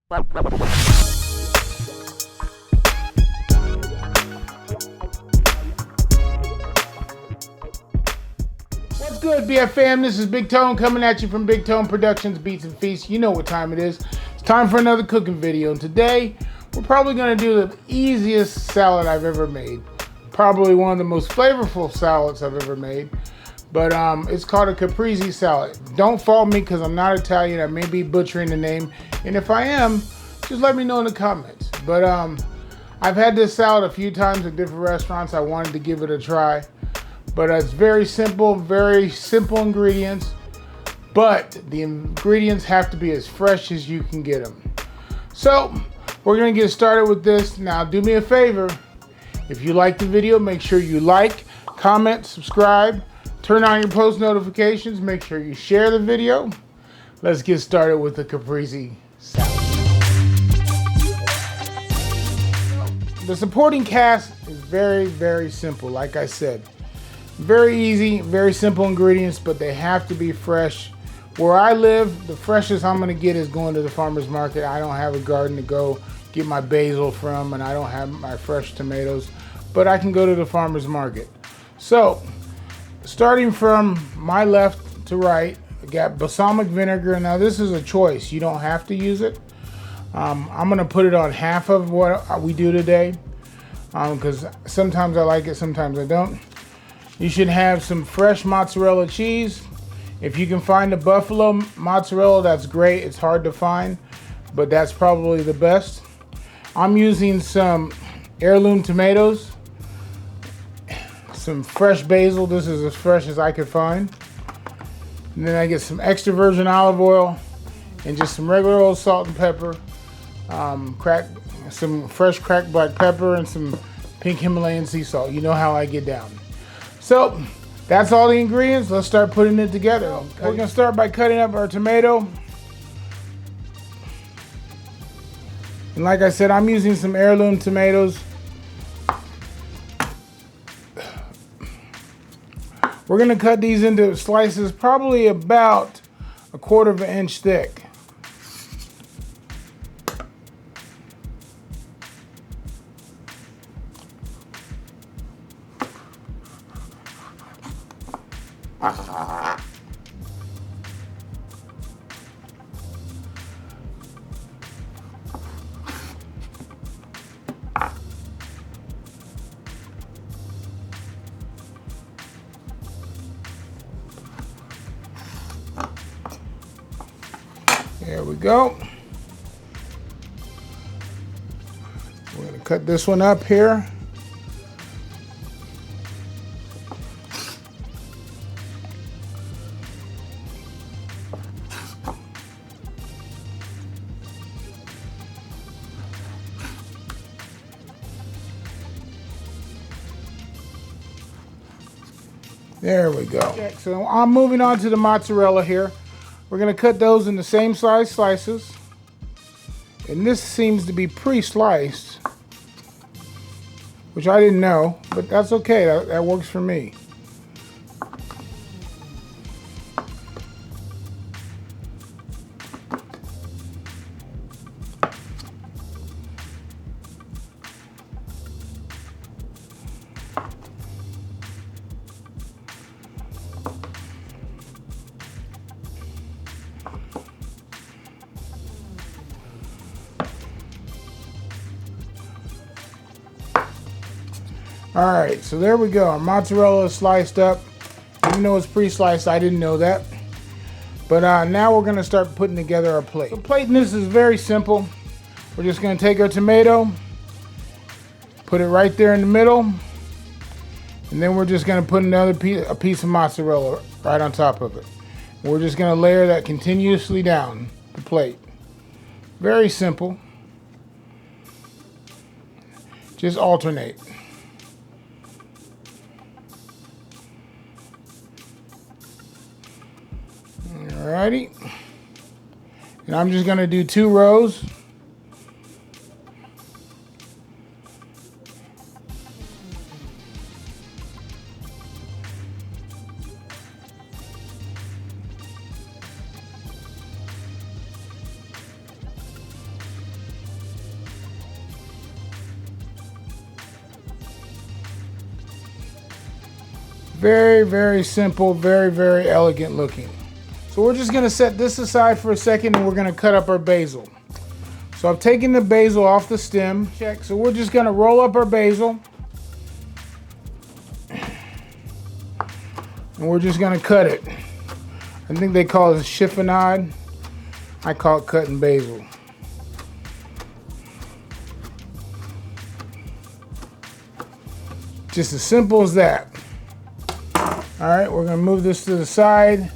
What's good, BF fam? This is Big Tone coming at you from Big Tone Productions Beats and Feasts. You know what time it is. It's time for another cooking video. And today, we're probably going to do the easiest salad I've ever made. Probably one of the most flavorful salads I've ever made. But it's called a Caprese salad. Don't fault me because I'm not Italian. I may be butchering the name. And if I am, just let me know in the comments. But I've had this salad a few times at different restaurants. I wanted to give it a try. But it's very simple ingredients. But the ingredients have to be as fresh as you can get them. So we're gonna get started with this. Now do me a favor. If you like the video, make sure you like, comment, subscribe, turn on your post notifications, make sure you share the video. Let's get started with the Caprese salad. The supporting cast is very simple, like I said. Very easy, very simple ingredients, but they have to be fresh. Where I live, the freshest I'm gonna get is going to the farmer's market. I don't have a garden to go get my basil from, and I don't have my fresh tomatoes, but I can go to the farmer's market. So, starting from my left to right, I got balsamic vinegar. Now this is a choice, you don't have to use it. I'm gonna put it on half of what we do today, because sometimes I like it, sometimes I don't. You should have some fresh mozzarella cheese. If you can find a buffalo mozzarella, that's great. It's hard to find, but that's probably the best. I'm using some heirloom tomatoes, some fresh basil. This is as fresh as I could find. And then I get some extra virgin olive oil and just some regular old salt and pepper, some fresh cracked black pepper, and some pink Himalayan sea salt. You know how I get down. So that's all the ingredients. Let's start putting it together. We're gonna start by cutting up our tomato. And like I said, I'm using some heirloom tomatoes. We're gonna cut these into slices probably about 1/4 inch thick. There we go. We're going to cut this one up here. There we go. Okay, so I'm moving on to the mozzarella here. We're going to cut those in the same size slices. And this seems to be pre-sliced, which I didn't know, but that's okay. That works for me. All right, so there we go. Our mozzarella is sliced up. Even though it's pre-sliced, I didn't know that. But now we're gonna start putting together our plate. So plating this is very simple. We're just gonna take our tomato, put it right there in the middle, and then we're just gonna put a piece of mozzarella right on top of it. And we're just gonna layer that continuously down the plate. Very simple. Just alternate. Alrighty, and I'm just going to do 2 rows. Very, very simple, very, very elegant looking. So we're just gonna set this aside for a second and we're gonna cut up our basil. So I've taken the basil off the stem. Check. So we're just gonna roll up our basil. And we're just gonna cut it. I think they call it a chiffonade. I call it cutting basil. Just as simple as that. All right, we're gonna move this to the side.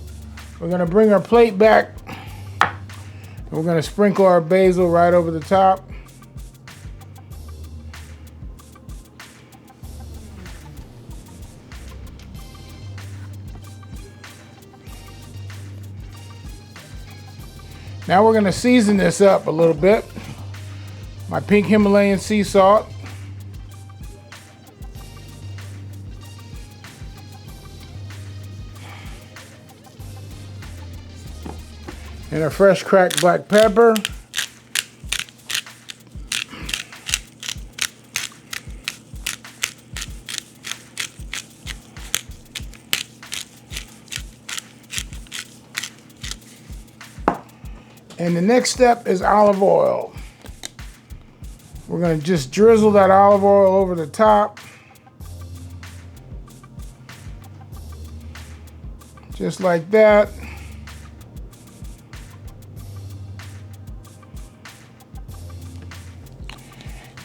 We're gonna bring our plate back. And we're gonna sprinkle our basil right over the top. Now we're gonna season this up a little bit. My pink Himalayan sea salt. And a fresh cracked black pepper. And the next step is olive oil. We're gonna just drizzle that olive oil over the top. Just like that.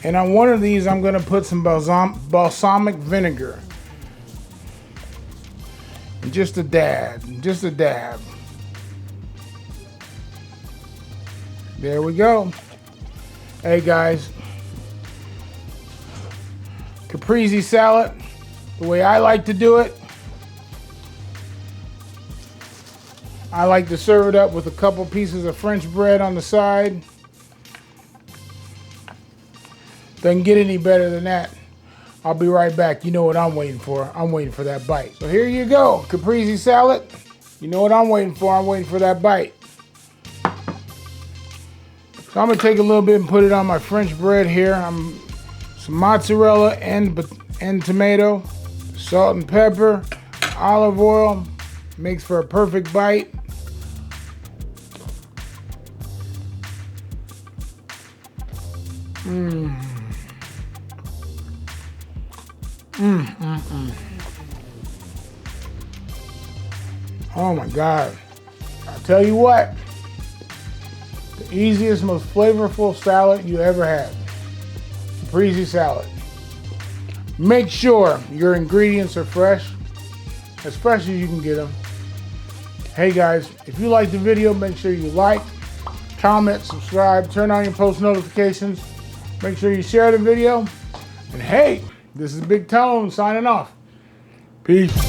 And on one of these, I'm gonna put some balsamic vinegar. And just a dab, just a dab. There we go. Hey guys, Caprese salad, the way I like to do it. I like to serve it up with a couple pieces of French bread on the side. Doesn't get any better than that. I'll be right back. You know what I'm waiting for. I'm waiting for that bite. So here you go, Caprese salad. You know what I'm waiting for. I'm waiting for that bite. So I'm gonna take a little bit and put it on my French bread here. Some mozzarella and tomato, salt and pepper, olive oil. Makes for a perfect bite. Oh my God. I'll tell you what, the easiest, most flavorful salad you ever had. Caprese salad. Make sure your ingredients are fresh as you can get them. Hey guys, if you liked the video, make sure you like, comment, subscribe, turn on your post notifications. Make sure you share the video. And hey, this is Big Tone signing off. Peace.